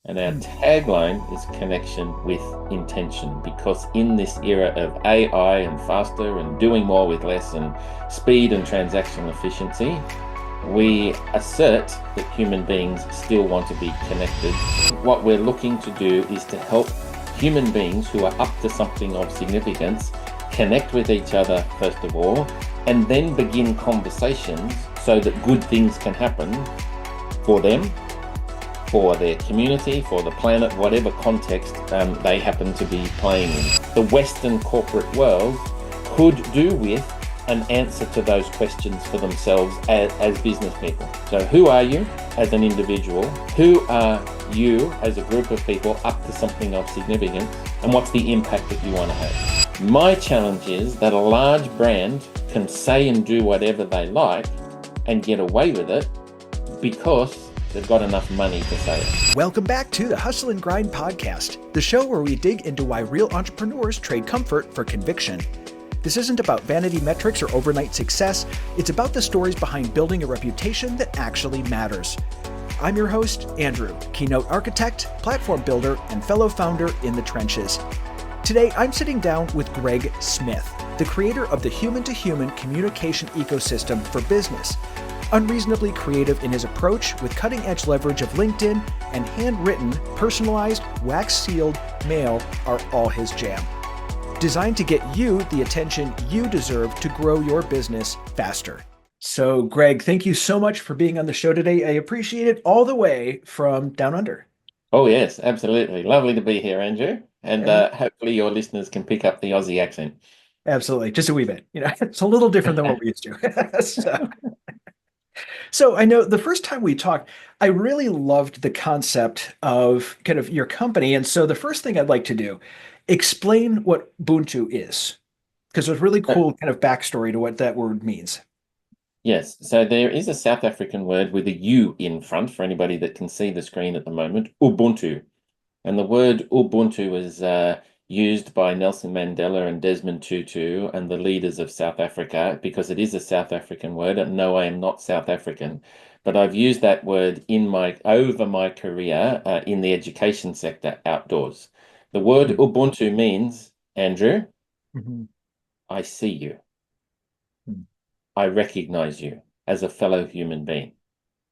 And our tagline is connection with intention, because in this era of AI and faster and doing more with less and speed and transactional efficiency, we assert that human beings still want to be connected. What we're looking to do is to help human beings who are up to something of significance connect with each other, first of all, and then begin conversations so that good things can happen for them, for their community, for the planet, whatever context they happen to be playing in. The Western corporate world could do with an answer to those questions for themselves as business people. So who are you as an individual? Who are you as a group of people up to something of significance? And what's the impact that you want to have? My challenge is that a large brand can say and do whatever they like and get away with it because they've got enough money to say it. Welcome back to the Hustle and Grind podcast, the show where we dig into why real entrepreneurs trade comfort for conviction. This isn't about vanity metrics or overnight success. It's about the stories behind building a reputation that actually matters. I'm your host, Andrew, keynote architect, platform builder, and fellow founder in the trenches. Today, I'm sitting down with Greg Smith, the creator of the human-to-human communication ecosystem for business. Unreasonably creative in his approach with cutting-edge leverage of LinkedIn and handwritten, personalized, wax-sealed mail are all his jam. Designed to get you the attention you deserve to grow your business faster. So, Greg, thank you so much for being on the show today. I appreciate it all the way from down under. Oh, yes, absolutely. Lovely to be here, Andrew. And Yeah, hopefully your listeners can pick up the Aussie accent. absolutely. Just a wee bit. It's a little different than what we're used to. So I know the first time we talked, I really loved the concept of kind of your company. And so the first thing I'd like to do, explain what Ubuntu is, because there's really Uh, cool kind of backstory to what that word means. Yes, so there is a South African word with a U in front for anybody that can see the screen at the moment, Ubuntu. And the word Ubuntu was used by Nelson Mandela and Desmond Tutu and the leaders of South Africa because it is a South African word. And no, I am not South African, but I've used that word over my career in the education sector outdoors. The word Ubuntu means, Andrew, Mhm. I see you. Mhm. I recognize you as a fellow human being.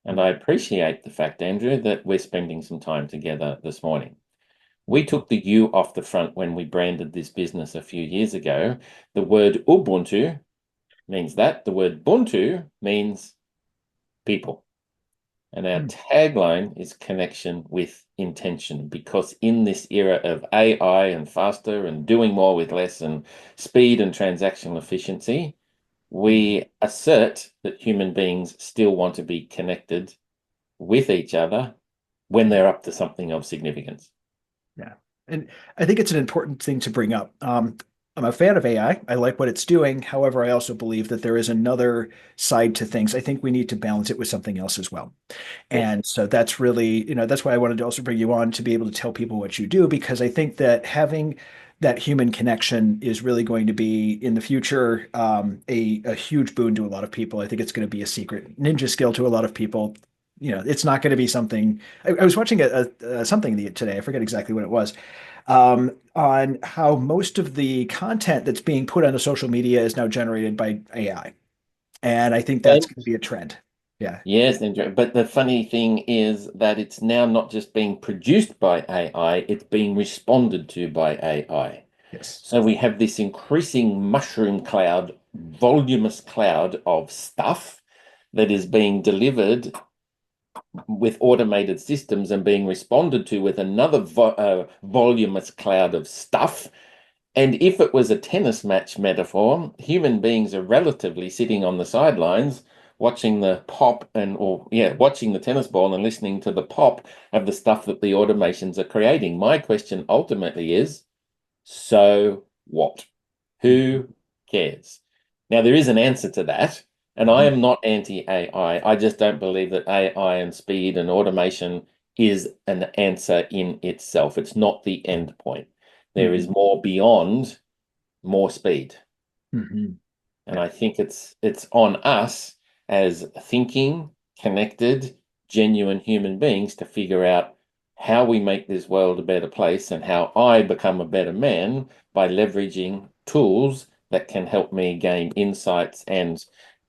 And I appreciate the fact, Andrew, that we're spending some time together this morning. We took the U off the front when we branded this business a few years ago. The word Ubuntu means that. The word Buntu means people. And our Mhm. tagline is connection with intention, because in this era of AI and faster and doing more with less and speed and transactional efficiency, we assert that human beings still want to be connected with each other when they're up to something of significance. Yeah. And I think it's an important thing to bring up. I'm a fan of AI. I like what it's doing. However, I also believe that there is another side to things. I think we need to balance it with something else as well. Yes. And so that's really, that's why I wanted to also bring you on to be able to tell people what you do, because I think that having that human connection is really going to be in the future a huge boon to a lot of people. I think it's going to be a secret ninja skill to a lot of people. It's not going to be something. I was watching something today. I forget exactly what it was, on how most of the content that's being put on the social media is now generated by AI, and I think that's going to be a trend. Yeah. Yes, but the funny thing is that it's now not just being produced by AI, it's being responded to by AI. Yes. So we have this increasing mushroom cloud, voluminous cloud of stuff that is being delivered with automated systems and being responded to with another voluminous cloud of stuff. And if it was a tennis match metaphor, human beings are relatively sitting on the sidelines watching the pop watching the tennis ball and listening to the pop of the stuff that the automations are creating. My question ultimately is, so what? Who cares? Now, there is an answer to that, and I Mhm. am not anti-AI. I just don't believe that AI and speed and automation is an answer in itself. It's not the end point. There is Mhm. more beyond more speed. Mhm. And Yeah. I think it's on us as thinking, connected, genuine human beings to figure out how we make this world a better place and how I become a better man by leveraging tools that can help me gain insights and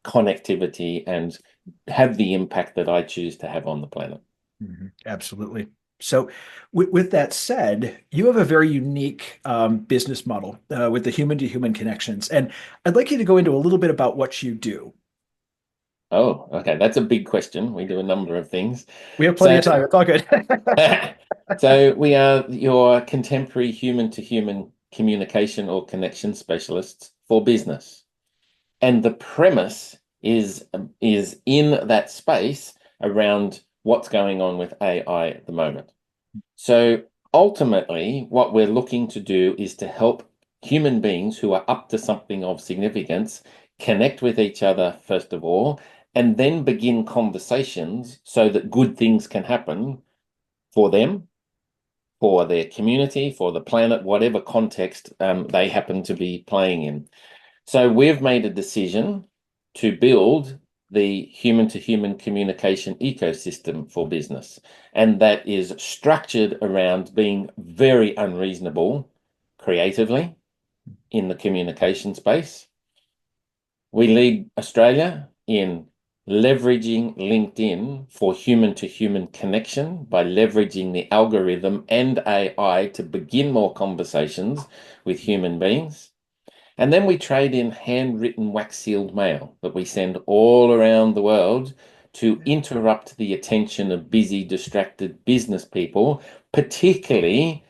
connectivity and have the impact that I choose to have on the planet. Absolutely. So, with that said, you have a very unique business model with the human to human connections. And I'd like you to go into a little bit about what you do. Oh, okay. That's a big question. We do a number of things. We have plenty So, of time. It's all good. so we are your contemporary human to human communication or connection specialists for business. And the premise is in that space around what's going on with AI at the moment. So ultimately, what we're looking to do is to help human beings who are up to something of significance connect with each other, first of all, and then begin conversations so that good things can happen for them, for their community, for the planet, whatever context they happen to be playing in. So we've made a decision to build the human to human communication ecosystem for business. And that is structured around being very unreasonable creatively in the communication space. We lead Australia in leveraging LinkedIn for human to human connection by leveraging the algorithm and AI to begin more conversations with human beings. And then we trade in handwritten wax sealed mail that we send all around the world to interrupt the attention of busy, distracted business people, particularly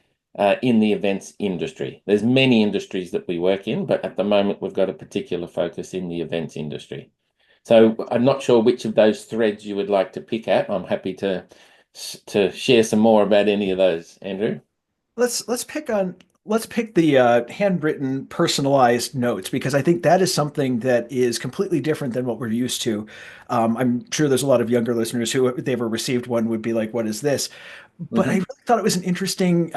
in the events industry. There's many industries that we work in, but at the moment we've got a particular focus in the events industry. So I'm not sure which of those threads you would like to pick at. I'm happy to share some more about any of those, Andrew. Let's pick the handwritten personalized notes because I think that is something that is completely different than what we're used to. I'm sure there's a lot of younger listeners who, if they ever received one, would be like, "What is this?" But I Mhm. really thought it was an interesting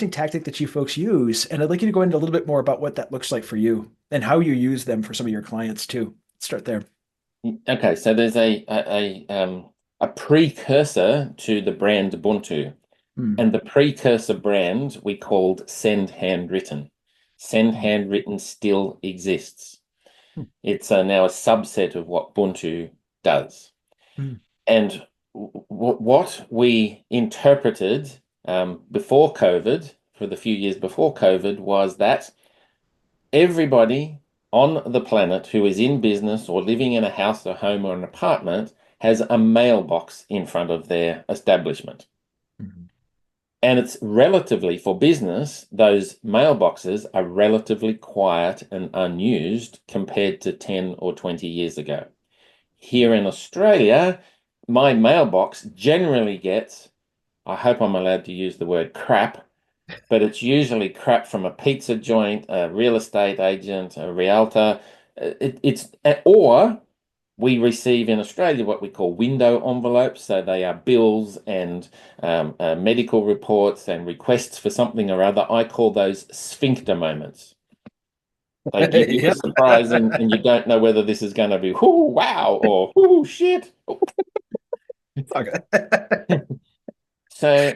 tactic that you folks use, and I'd like you to go into a little bit more about what that looks like for you and how you use them for some of your clients too. Let's start there. Okay, so there's a precursor to the brand Ubuntu, Hmm. and the precursor brand we called Send Handwritten. Send Hmm. Handwritten still exists. It's now a subset of what Buntu does. Hmm. And what we interpreted before COVID, for the few years before COVID, was that everybody on the planet who is in business or living in a house or home or an apartment has a mailbox in front of their establishment. Hmm. And it's relatively, for business, those mailboxes are relatively quiet and unused compared to 10 or 20 years ago. Here in Australia, my mailbox generally gets, I hope I'm allowed to use the word crap, but it's usually crap from a pizza joint, a real estate agent, a realtor. Or we receive in Australia what we call window envelopes. So they are bills and medical reports and requests for something or other. I call those sphincter moments. They give you a Yeah. surprise and you don't know whether this is going to be, whoo, wow, or whoo, shit. Okay. So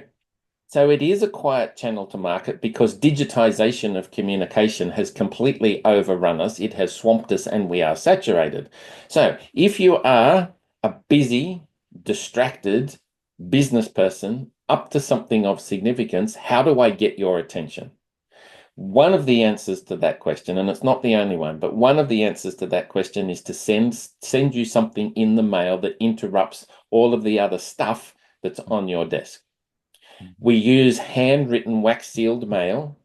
So it is a quiet channel to market because digitization of communication has completely overrun us. It has swamped us and we are saturated. So if you are a busy, distracted business person up to something of significance, how do I get your attention? One of the answers to that question, and it's not the only one, but one of the answers to that question is to send you something in the mail that interrupts all of the other stuff that's on your desk. We use handwritten wax sealed mail.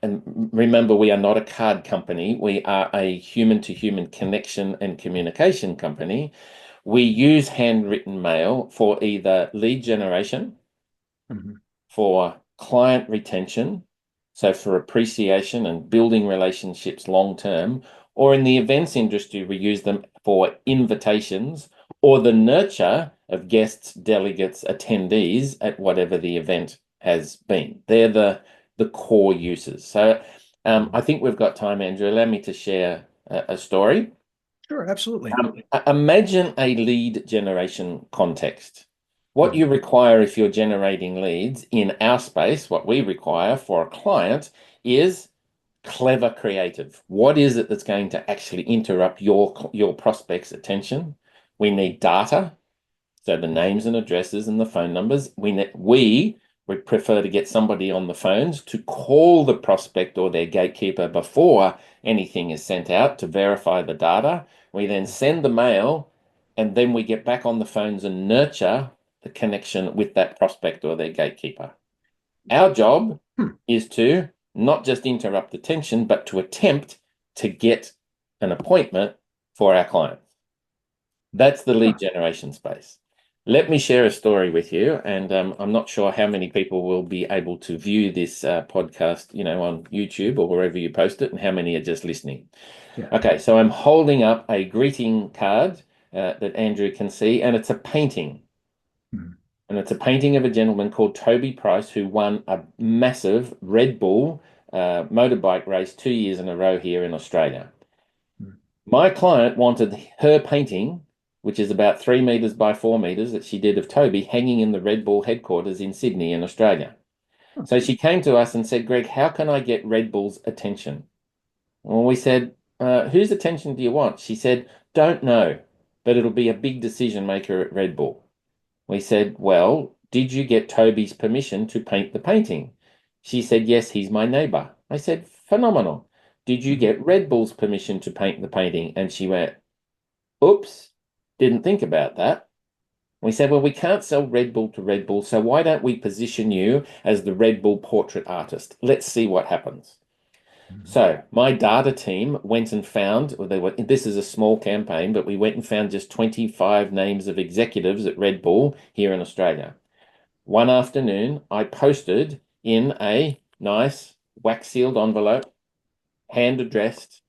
And remember, we are not a card company. We are a human to human connection and communication company. We use handwritten mail for either lead generation, Mhm. for client retention, so for appreciation and building relationships long term, or in the events industry, we use them for invitations or the nurture of guests, delegates, attendees at whatever the event has been. They're the core uses. So I think we've got time, Andrew. Allow me to share a story. Sure, absolutely. Imagine a lead generation context What Mhm. you require if you're generating leads in our space, what we require for a client is clever creative. What is it that's going to actually interrupt your prospect's attention? We need data, so the names and addresses and the phone numbers. We would prefer to get somebody on the phones to call the prospect or their gatekeeper before anything is sent out to verify the data. We then send the mail, and then we get back on the phones and nurture the connection with that prospect or their gatekeeper. Our job Hmm. is to not just interrupt attention, but to attempt to get an appointment for our clients. That's the lead Huh. generation space. Let me share a story with you, and I'm not sure how many people will be able to view this podcast, on YouTube or wherever you post it, and how many are just listening. Yeah. Okay, so I'm holding up a greeting card that Andrew can see, and it's a painting. Mhm. And it's a painting of a gentleman called Toby Price who won a massive Red Bull motorbike race 2 years in a row here in Australia. Mhm. My client wanted her painting, which is about 3 meters by 4 meters, that she did of Toby, hanging in the Red Bull headquarters in Sydney, in Australia. Huh. So she came to us and said, Greg, how can I get Red Bull's attention? Well, we said, whose attention do you want? She said, don't know, but it'll be a big decision maker at Red Bull. We said, well, did you get Toby's permission to paint the painting? She said, yes, he's my neighbor. I said, phenomenal. Did you Mhm. get Red Bull's permission to paint the painting? And she went, oops, didn't think about that. We said, well, we can't sell Red Bull to Red Bull, so why don't we position you as the Red Bull portrait artist? Let's see what happens. Mhm. So my data team went and found, this is a small campaign, but we went and found just 25 names of executives at Red Bull here in Australia. One afternoon, I posted in a nice wax sealed envelope, hand addressed,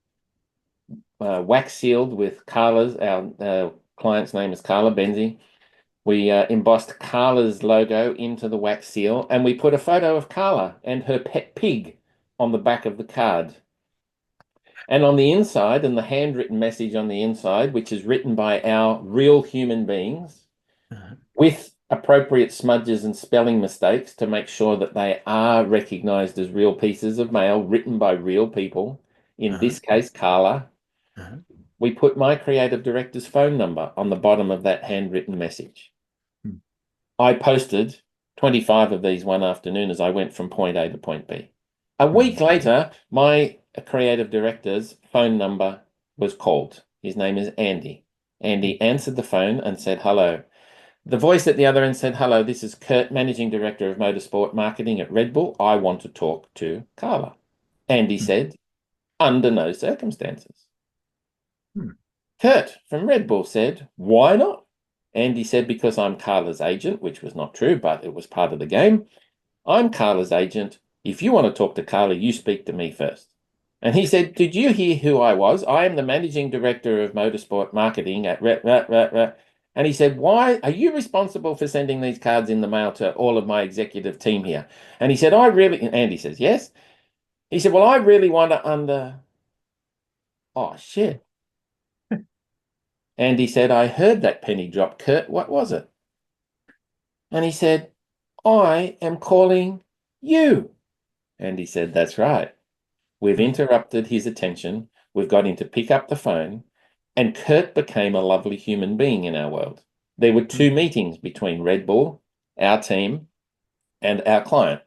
wax sealed with Carla's, our client's name is Carla Benzie. We embossed Carla's logo into the wax seal, and we put a photo of Carla and her pet pig on the back of the card. And on the inside, and the handwritten message on the inside, which is written by our real human beings Uh-huh. with appropriate smudges and spelling mistakes to make sure that they are recognized as real pieces of mail written by real people, in Uh-huh. this case, Carla. Uh-huh. We put my creative director's phone number on the bottom of that handwritten message. Hmm. I posted 25 of these one afternoon as I went from point A to point B. A week Mhm. later, my creative director's phone number was called. His name is Andy. Andy answered the phone and said, hello. The voice at the other end said, hello, this is Kurt, Managing Director of Motorsport Marketing at Red Bull. I want to talk to Carla. Andy Mhm. said, under no circumstances. Hmm. Kurt from Red Bull said, why not? Andy said, because I'm Carla's agent, which was not true, but it was part of the game. I'm Carla's agent. If you want to talk to Carla, you speak to me first. And he said, did you hear who I was? I am the managing director of motorsport marketing at And he said, why are you responsible for sending these cards in the mail to all of my executive team here? And he said, and Andy says, yes. He said, well, I really want to oh, shit. And he said, I heard that penny drop, Kurt. What was it? And he said, I am calling you. And he said, that's right. We've Hmm. interrupted his attention. We've got him to pick up the phone. And Kurt became a lovely human being in our world. There were Hmm. two meetings between Red Bull, our team, and our client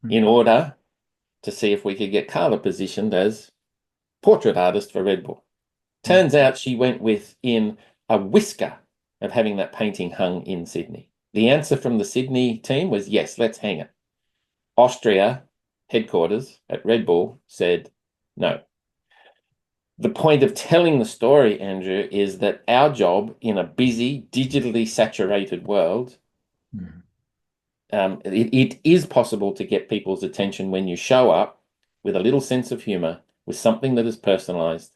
Hmm. in order to see if we could get Carla positioned as portrait artist for Red Bull. Hmm. Turns out she went within a whisker of having that painting hung in Sydney. The answer from the Sydney team was yes, let's hang it. Austria headquarters at Red Bull said no. The point of telling the story, Andrew, is that our job in a busy, digitally saturated world, Hmm. it is possible to get people's attention when you show up with a little sense of humor, with something that is personalized,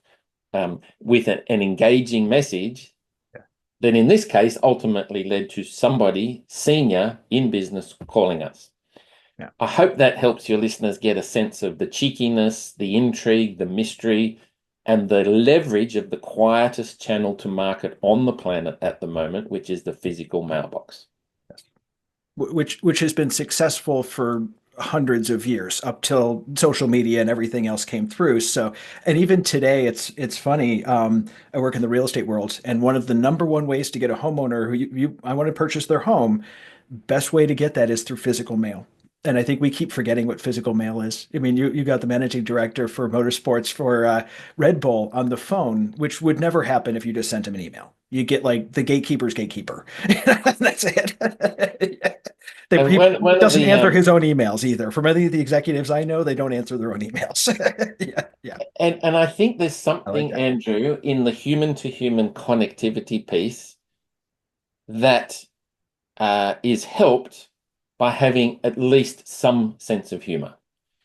with an engaging message Yeah. that in this case ultimately led to somebody senior in business calling us. Yeah. I hope that helps your listeners get a sense of the cheekiness, the intrigue, the mystery, and the leverage of the quietest channel to market on the planet at the moment, which is the physical mailbox. which has been successful for hundreds of years up till social media and everything else came through. So, and even today, it's funny. I work in the real estate world, and one of the number one ways to get a homeowner who I want to purchase their home, best way to get that is through physical mail. And I think we keep forgetting what physical mail is. I mean, you got the managing director for motorsports for Red Bull on the phone, which would never happen if you just sent him an email. You get like the gatekeeper's gatekeeper. That's it. And He one of doesn't the answer his own emails either. From any of the executives I know, they don't answer their own emails. Yeah, yeah, and I think there's I like something, that. Andrew, in the human to human connectivity piece that is helped by having at least some sense of humor.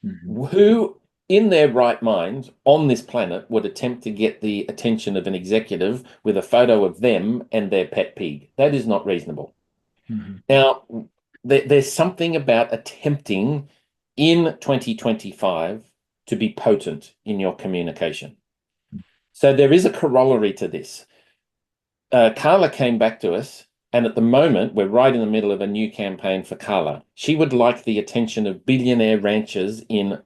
Mhm. Who in their right mind on this planet would attempt to get the attention of an executive with a photo of them and their pet pig? That is not reasonable. Mhm. Now, there's something about attempting in 2025 to be potent in your communication. So there is a corollary to this. Carla came back to us, and at the moment, we're right in the middle of a new campaign for Carla. She would like the attention of billionaire ranchers in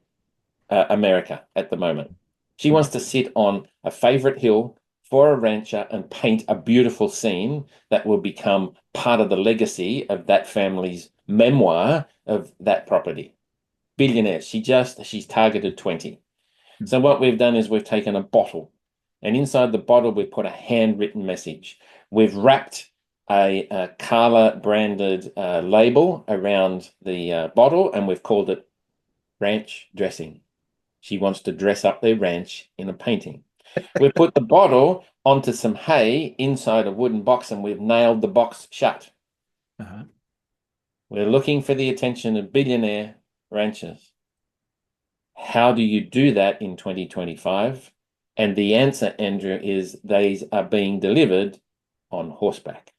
America at the moment. She wants to sit on a favorite hill for a rancher and paint a beautiful scene that will become part of the legacy of that family's memoir of that property. Billionaires. She's targeted 20. So what we've done is we've taken a bottle, and inside the bottle we've put a handwritten message. We've wrapped a Carla branded label around the bottle, and we've called it ranch dressing. She wants to dress up their ranch in a painting. We've put the bottle onto some hay inside a wooden box, and we've nailed the box shut. Uh-huh. We're looking for the attention of billionaire ranchers. How do you do that in 2025? And the answer, Andrew, is these are being delivered on horseback.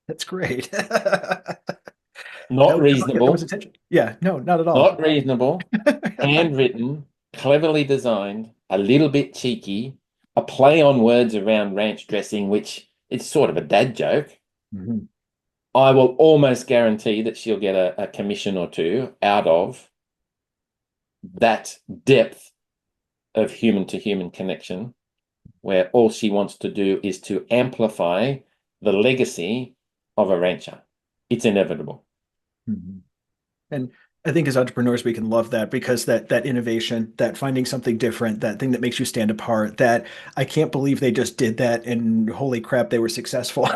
That's great. Not That'll get someone's reasonable, attention. Yeah, no, not at all. not reasonable, handwritten, cleverly designed, a little bit cheeky, a play on words around ranch dressing, which it's sort of a dad joke. Mhm. I will almost guarantee that she'll get a commission or two out of that depth of human to human connection, where all she wants to do is to amplify the legacy of a rancher. It's inevitable. Mhm. And I think as entrepreneurs, we can love that because that innovation, that finding something different, that thing that makes you stand apart, that I can't believe they just did that and holy crap, they were successful.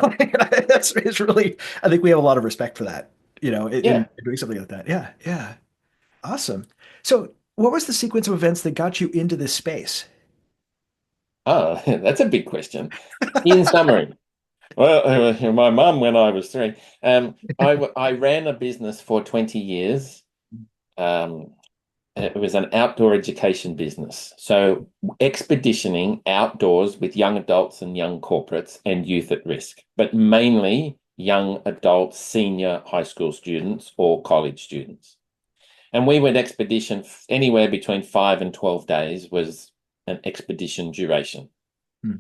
That's it's really, I think we have a lot of respect for that, Yeah. in doing something like that. Yeah, yeah. Awesome. So what was the sequence of events that got you into this space? Oh, that's a big question. In summary, well, my mum, when I was three, I ran a business for 20 years. Um, it was an outdoor education business. So expeditioning outdoors with young adults and young corporates and youth at risk, but mainly young adult senior high school students or college students. And we went expedition anywhere between 5 and 12 days was an expedition duration. Hmm.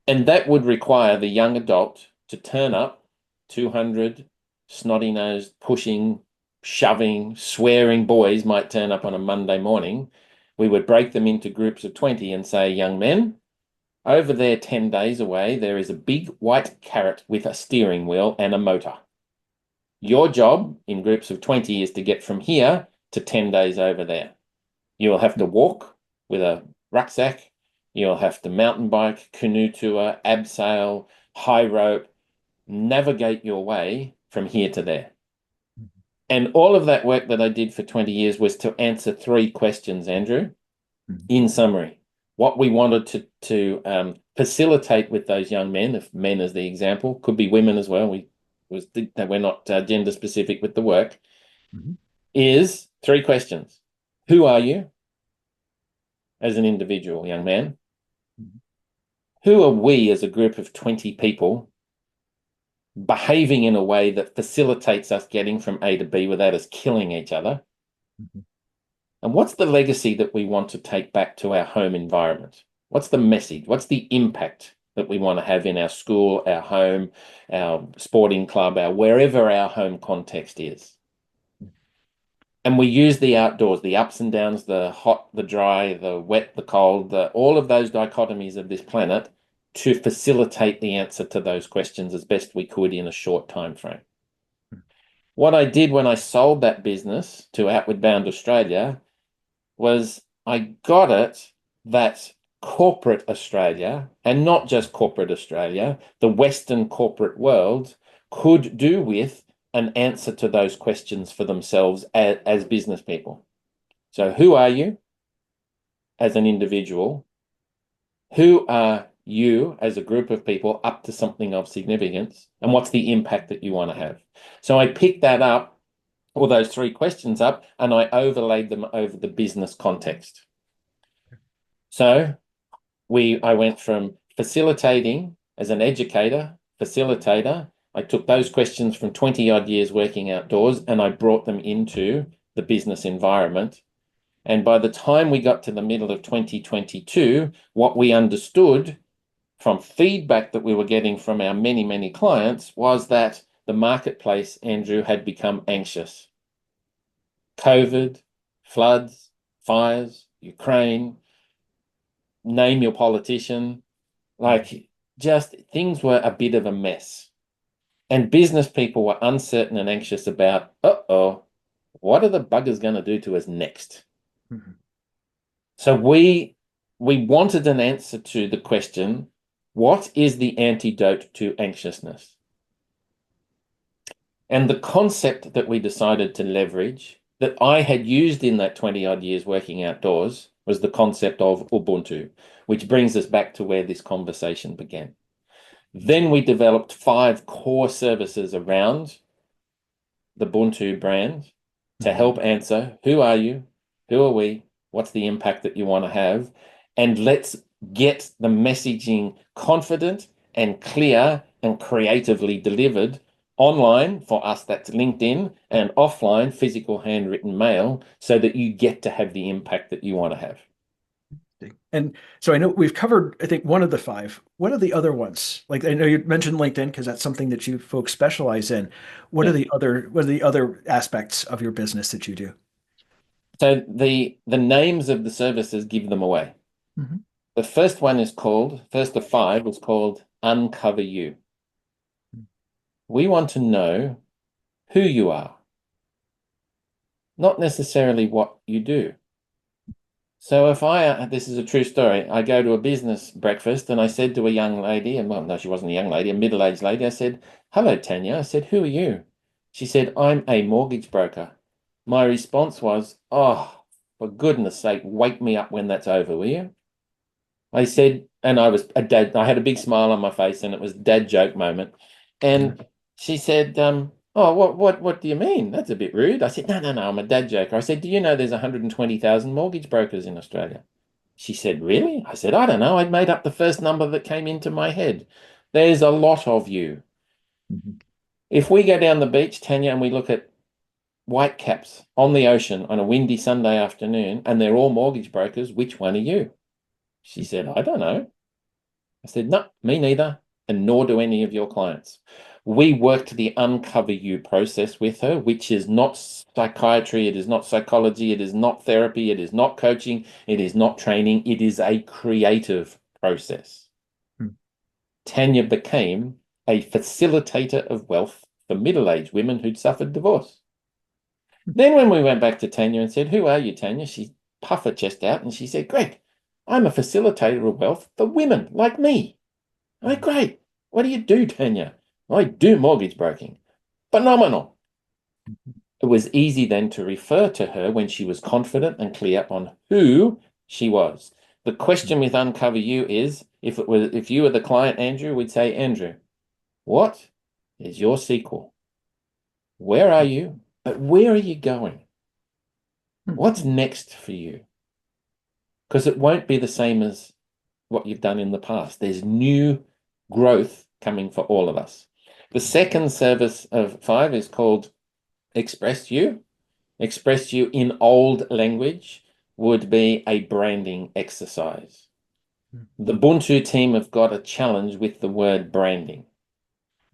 And that would require the young adult to turn up 200 snotty-nosed, pushing, shoving, swearing boys might turn up on a Monday morning. We would break them into groups of 20 and say, young men, over there 10 days away, there is a big white carrot with a steering wheel and a motor. Your job in groups of 20 is to get from here to 10 days over there. You'll have to walk with a rucksack. You'll have to mountain bike, canoe tour, abseil, high rope, navigate your way from here to there. And all of that work that I did for 20 years was to answer three questions, Andrew. In summary, what we wanted to facilitate with those young men, if men as the example, could be women as well. We're not gender specific with the work. Mhm. Is three questions: Who are you as an individual, young man? Mhm. Who are we as a group of 20 people behaving in a way that facilitates us getting from A to B without us killing each other? Mhm. And what's the legacy that we want to take back to our home environment? What's the message? What's the impact? that we want to have in our school, our home, our sporting club, our wherever our home context is. And we use the outdoors, the ups and downs, the hot, the dry, the wet, the cold, all of those dichotomies of this planet to facilitate the answer to those questions as best we could in a short time frame. What I did when I sold that business to Outward Bound Australia was I got it that corporate Australia, and not just corporate Australia, the Western corporate world could do with an answer to those questions for themselves as business people. So who are you as an individual? Who are you as a group of people up to something of significance? And what's the impact that you want to have? So I picked that up, all those three questions up, and I overlaid them over the business context. So I went from facilitating as an educator, facilitator. I took those questions from 20 odd years working outdoors and I brought them into the business environment. And by the time we got to the middle of 2022, what we understood from feedback that we were getting from our many, many clients was that the marketplace, Andrew, had become anxious. COVID, floods, fires, Ukraine, name your politician, like just things were a bit of a mess. And business people were uncertain and anxious about, what are the buggers going to do to us next? Mm-hmm. So we wanted an answer to the question, what is the antidote to anxiousness? And the concept that we decided to leverage that I had used in that 20 odd years working outdoors was the concept of Ubuntu, which brings us back to where this conversation began. Then we developed 5 core services around the Buntu brand to help answer, who are you? Who are we? What's the impact that you want to have? And let's get the messaging confident and clear and creatively delivered online for us, that's LinkedIn, and offline, physical handwritten mail, so that you get to have the impact that you want to have. And so I know we've covered, I think, one of the 5. What are the other ones? Like I know you mentioned LinkedIn because that's something that you folks specialize in. What are the other aspects of your business that you do? So the names of the services give them away. Mm-hmm. The first one is called, first of 5 is called Uncover You. We want to know who you are, not necessarily what you do. So if this is a true story, I go to a business breakfast and I said to a young lady, and well, no, she wasn't a young lady, a middle-aged lady, I said, hello, Tanya. I said, who are you? She said, I'm a mortgage broker. My response was, oh, for goodness sake, wake me up when that's over, will you? I said, and I was a dad, I had a big smile on my face and it was a dad joke moment. And she said, oh, what do you mean? That's a bit rude. I said, no, I'm a dad joker. I said, do you know there's 120,000 mortgage brokers in Australia? She said, really? I said, I don't know. I'd made up the first number that came into my head. There's a lot of you. Mm-hmm. If we go down the beach, Tanya, and we look at white caps on the ocean on a windy Sunday afternoon, and they're all mortgage brokers, which one are you? She said, I don't know. I said, no, me neither, and nor do any of your clients. We worked the Uncover You process with her, which is not psychiatry, it is not psychology, it is not therapy, it is not coaching, it is not training, it is a creative process. Tanya became a facilitator of wealth for middle-aged women who'd suffered divorce. Then when we went back to Tanya and said, who are you, Tanya? She puffed her chest out and she said, Greg, I'm a facilitator of wealth for women like me. I'm like, great. What do you do, Tanya? I do mortgage broking. Phenomenal. It was easy then to refer to her when she was confident and clear on who she was. The question with Uncover You is, if you were the client, Andrew, we'd say, Andrew, what is your sequel? Where are you? But where are you going? What's next for you? Because it won't be the same as what you've done in the past. There's new growth coming for all of us. The second service of 5 is called Express You. Express You in old language would be a branding exercise. The Buntu team have got a challenge with the word branding.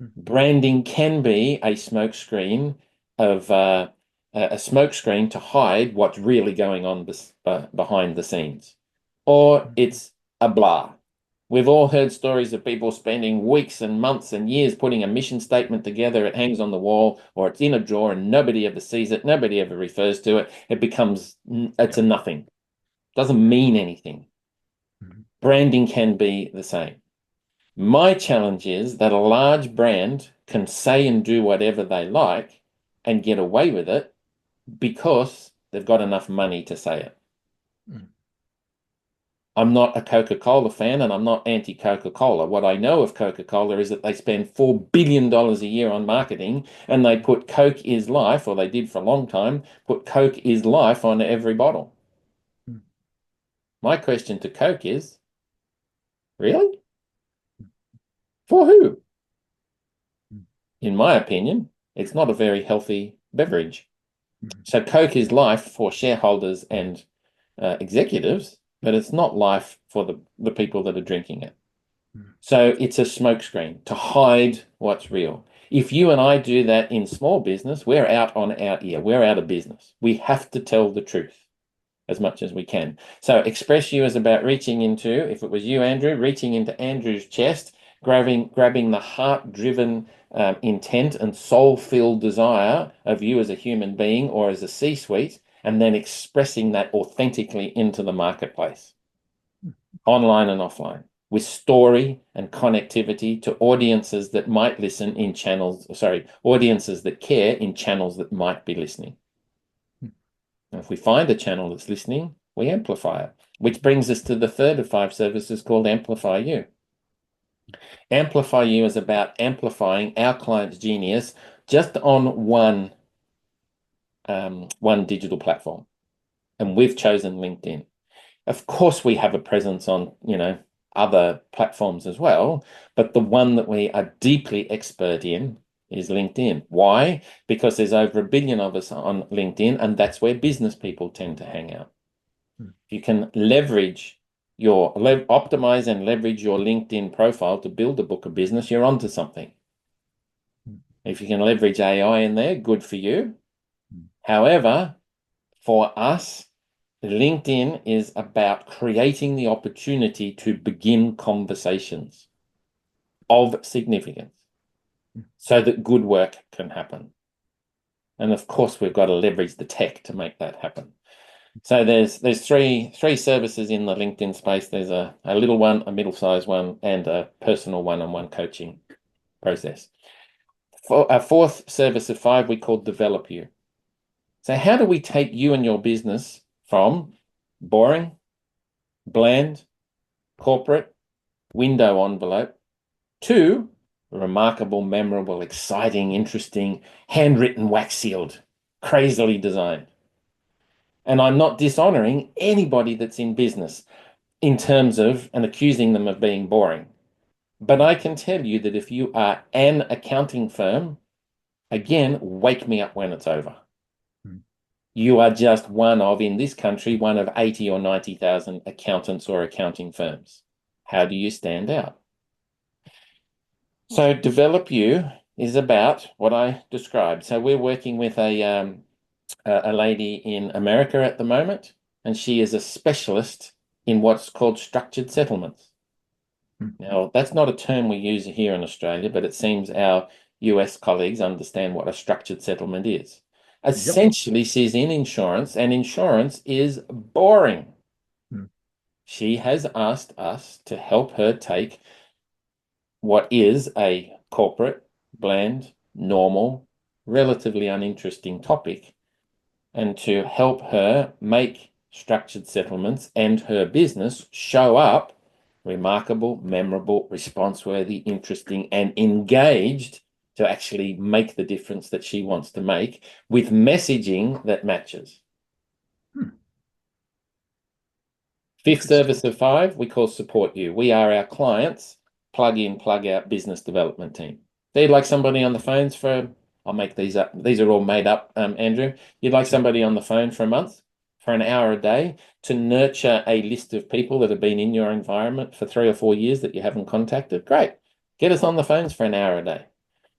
Branding can be a smokescreen of a smokescreen to hide what's really going on behind the scenes, or it's a blah. We've all heard stories of people spending weeks and months and years putting a mission statement together. It hangs on the wall or it's in a drawer and nobody ever sees it. Nobody ever refers to it. It's a nothing. Doesn't mean anything. Branding can be the same. My challenge is that a large brand can say and do whatever they like and get away with it because they've got enough money to say it. I'm not a Coca-Cola fan and I'm not anti-Coca-Cola. What I know of Coca-Cola is that they spend $4 billion a year on marketing and they put Coke is life, or they did for a long time, put Coke is life on every bottle. My question to Coke is, really? For who? In my opinion, it's not a very healthy beverage. So Coke is life for shareholders and executives, but it's not life for the people that are drinking it. So it's a smokescreen to hide what's real. If you and I do that in small business, we're out on our ear. We're out of business. We have to tell the truth as much as we can. So Express You is about reaching into, if it was you, Andrew, reaching into Andrew's chest, grabbing the heart-driven intent and soul-filled desire of you as a human being or as a C-suite, and then expressing that authentically into the marketplace, online and offline, with story and connectivity to audiences that might listen in channels, audiences that care in channels that might be listening. And if we find a channel that's listening, we amplify it, which brings us to the third of 5 services called Amplify You. Amplify You is about amplifying our client's genius just on one digital platform. And we've chosen LinkedIn. Of course, we have a presence on, other platforms as well, but the one that we are deeply expert in is LinkedIn. Why? Because there's over 1 billion of us on LinkedIn, and that's where business people tend to hang out. If you can optimize and leverage your LinkedIn profile to build a book of business, you're onto something. If you can leverage AI in there, good for you. However, for us, LinkedIn is about creating the opportunity to begin conversations of significance so that good work can happen. And of course, we've got to leverage the tech to make that happen. So there's three services in the LinkedIn space. There's a little one, a middle-sized one, and a personal one-on-one coaching process. For our fourth service of 5, we call Develop You. So how do we take you and your business from boring, bland, corporate, window envelope to remarkable, memorable, exciting, interesting, handwritten, wax sealed, crazily designed? And I'm not dishonoring anybody that's in business in terms of and accusing them of being boring. But I can tell you that if you are an accounting firm, again, wake me up when it's over. You are just in this country, one of 80 or 90,000 accountants or accounting firms. How do you stand out? So Develop You is about what I described. So we're working with a lady in America at the moment, and she is a specialist in what's called structured settlements. Now, that's not a term we use here in Australia, but it seems our US colleagues understand what a structured settlement is. Essentially, she's in insurance, and insurance is boring. She has asked us to help her take what is a corporate, bland, normal, relatively uninteresting topic and to help her make structured settlements and her business show up remarkable, memorable, response-worthy, interesting, and engaged to actually make the difference that she wants to make with messaging that matches. Fifth service of 5, we call Support You. We are our clients' plug-in, plug-out business development team. They'd like somebody on the phones for, I'll make these up. These are all made up, Andrew. You'd like somebody on the phone for a month for an hour a day to nurture a list of people that have been in your environment for 3 or 4 years that you haven't contacted? Great. Get us on the phones for an hour a day.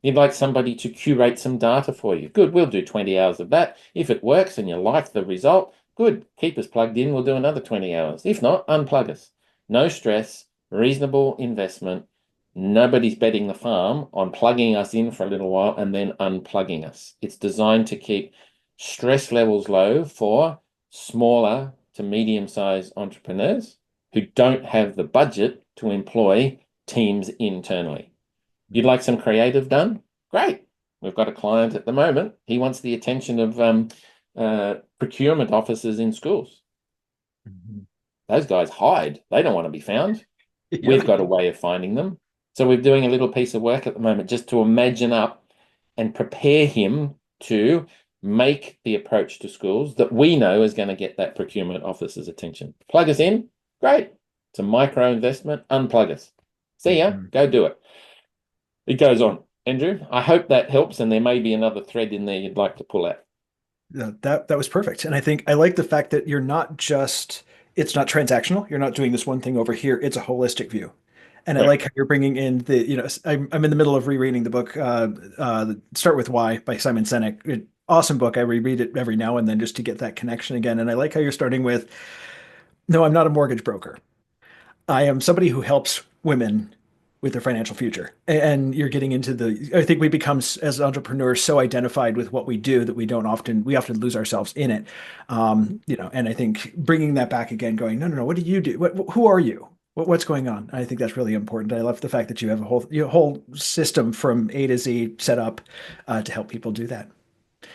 You'd like somebody to curate some data for you. Good, we'll do 20 hours of that. If it works and you like the result, good, keep us plugged in. We'll do another 20 hours. If not, unplug us. No stress, reasonable investment. Nobody's betting the farm on plugging us in for a little while and then unplugging us. It's designed to keep stress levels low for smaller to medium-sized entrepreneurs who don't have the budget to employ teams internally. You'd like some creative done? Great. We've got a client at the moment. He wants the attention of procurement officers in schools. Those guys hide. They don't want to be found. We've got a way of finding them. So we're doing a little piece of work at the moment just to imagine up and prepare him to make the approach to schools that we know is going to get that procurement officer's attention. Plug us in. Great. It's a micro investment. Unplug us. See ya. Go do it. It goes on. Andrew, I hope that helps, and there may be another thread in there you'd like to pull out. That was perfect. And I think I like the fact that you're not just, it's not transactional. You're not doing this one thing over here. It's a holistic view. And I Right. like how you're bringing in the, I'm in the middle of rereading the book, Start With Why by Simon Sinek. Awesome book. I reread it every now and then just to get that connection again. And I like how you're starting with, no, I'm not a mortgage broker. I am somebody who helps women with their financial future. And you're getting into I think we become as entrepreneurs so identified with what we do that we often lose ourselves in it. And I think bringing that back again, going, no, no, no, what do you do? Who are you? What's going on? I think that's really important. I love the fact that you have a whole system from A to Z set up to help people do that.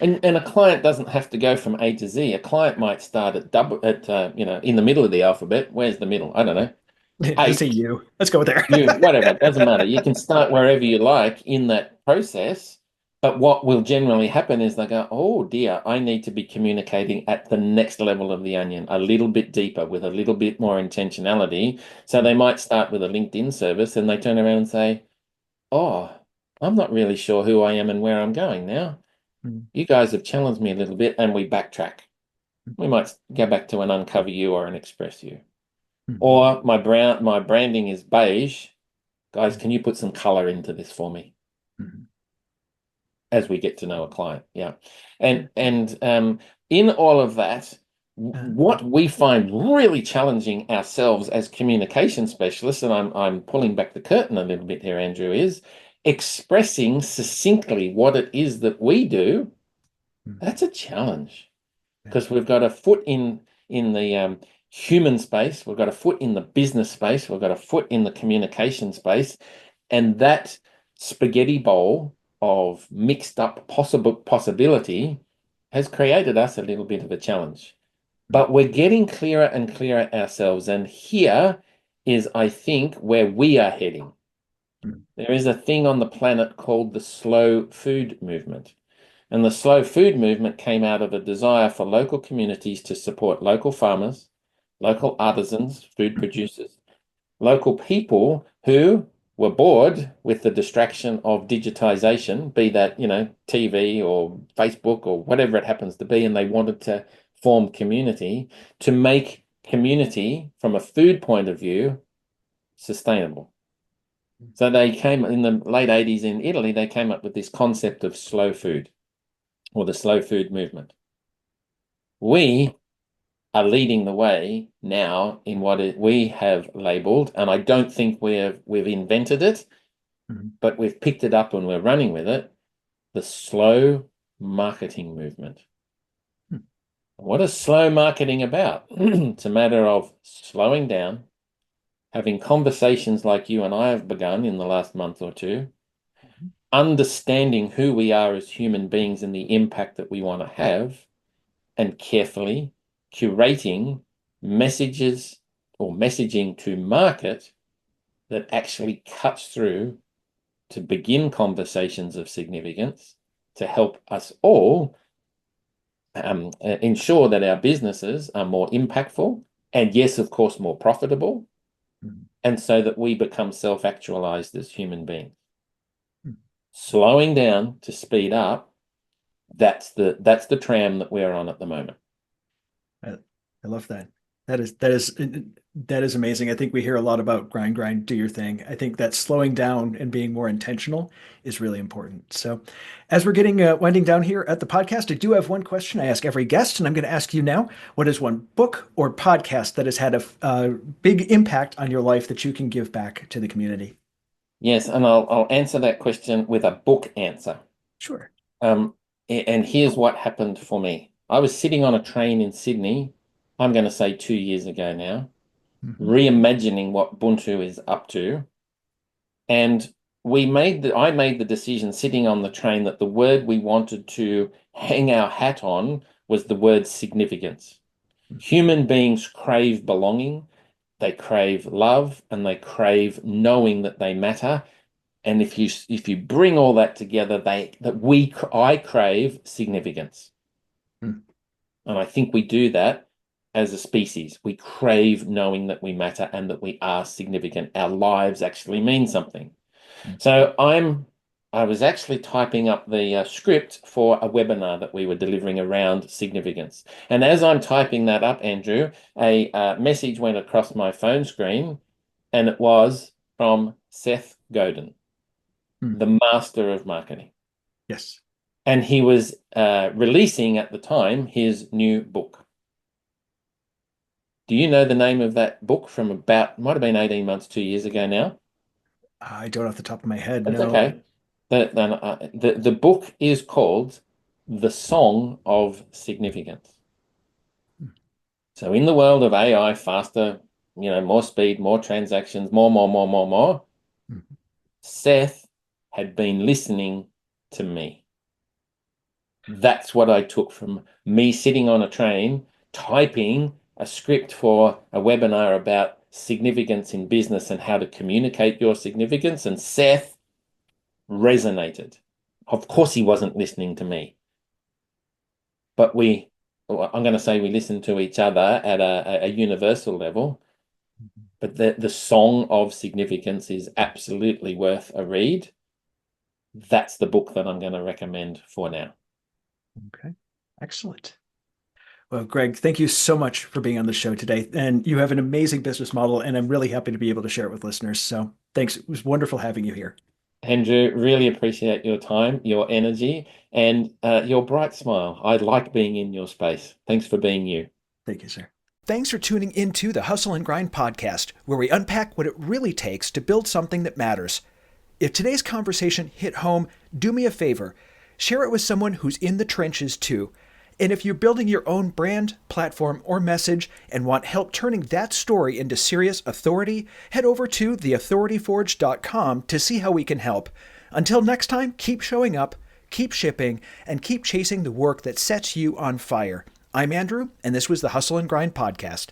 And a client doesn't have to go from A to Z. A client might start at in the middle of the alphabet. Where's the middle? I don't know. Just say H, you. Let's go there. you, whatever. It doesn't matter. You can start wherever you like in that process. But what will generally happen is they go, oh dear, I need to be communicating at the next level of the onion, a little bit deeper with a little bit more intentionality. So they might start with a LinkedIn service and they turn around and say, oh, I'm not really sure who I am and where I'm going now. You guys have challenged me a little bit, and we backtrack. We might go back to an uncover you or an express you. Or my branding is beige. Guys, can you put some color into this for me? As we get to know a client. Yeah. And in all of that, what we find really challenging ourselves as communication specialists, and I'm pulling back the curtain a little bit here, Andrew, is expressing succinctly what it is that we do. That's a challenge because we've got a foot in the human space, we've got a foot in the business space, we've got a foot in the communication space, and that spaghetti bowl of mixed up possibility has created us a little bit of a challenge. But we're getting clearer and clearer ourselves, and here is, I think, where we are heading. There is a thing on the planet called the slow food movement. And the slow food movement came out of a desire for local communities to support local farmers, local artisans, food producers, local people who were bored with the distraction of digitization, be that, TV or Facebook or whatever it happens to be, and they wanted to form community to make community from a food point of view sustainable. So they came in the late 80s in Italy, they came up with this concept of slow food, or the slow food movement. We are leading the way now in what we have labeled, and I don't think we've invented it, but we've picked it up and we're running with it, the slow marketing movement. What is slow marketing about? It's a matter of slowing down, having conversations like you and I have begun in the last month or two, understanding who we are as human beings and the impact that we want to have, and carefully curating messages or messaging to market that actually cuts through to begin conversations of significance to help us all ensure that our businesses are more impactful and, yes, of course, more profitable, and so that we become self-actualized as human beings. Slowing down to speed up, that's the tram that we're on at the moment. I love that. That is amazing. I think we hear a lot about grind, do your thing. I think that slowing down and being more intentional is really important. So, as we're getting winding down here at the podcast, I do have one question I ask every guest, and I'm going to ask you now: what is one book or podcast that has had a big impact on your life that you can give back to the community? Yes, and I'll answer that question with a book answer. Sure. And here's what happened for me. I was sitting on a train in Sydney, I'm going to say 2 years ago now, Hmm. reimagining what Buntu is up to. And I made the decision sitting on the train that the word we wanted to hang our hat on was the word significance. Human beings crave belonging, they crave love, and they crave knowing that they matter. And if you bring all that together, I crave significance. Hmm. And I think we do that as a species. We crave knowing that we matter and that we are significant. Our lives actually mean something. So I was actually typing up the script for a webinar that we were delivering around significance. And as I'm typing that up, Andrew, a message went across my phone screen, and it was from Seth Godin, Hmm. the master of marketing. Yes. And he was releasing at the time his new book. Do you know the name of that book from might have been 18 months, 2 years ago now? I don't off the top of my head. That's No. okay. The book is called The Song of Significance. So in the world of AI, faster, more speed, more transactions, more, Mhm. Seth had been listening to me. That's what I took from me sitting on a train, typing a script for a webinar about significance in business and how to communicate your significance. And Seth resonated. Of course, he wasn't listening to me, but I'm going to say we listened to each other at a universal level. But the Song of Significance is absolutely worth a read. That's the book that I'm going to recommend for now. Okay. Excellent. Well, Greg, thank you so much for being on the show today. And you have an amazing business model, and I'm really happy to be able to share it with listeners. So thanks. It was wonderful having you here. Andrew, really appreciate your time, your energy, and your bright smile. I like being in your space. Thanks for being you. Thank you, sir. Thanks for tuning into the Hustle and Grind podcast, where we unpack what it really takes to build something that matters. If today's conversation hit home, do me a favor. Share it with someone who's in the trenches too. And if you're building your own brand, platform, or message and want help turning that story into serious authority, head over to theauthorityforge.com to see how we can help. Until next time, keep showing up, keep shipping, and keep chasing the work that sets you on fire. I'm Andrew, and this was the Hustle and Grind Podcast.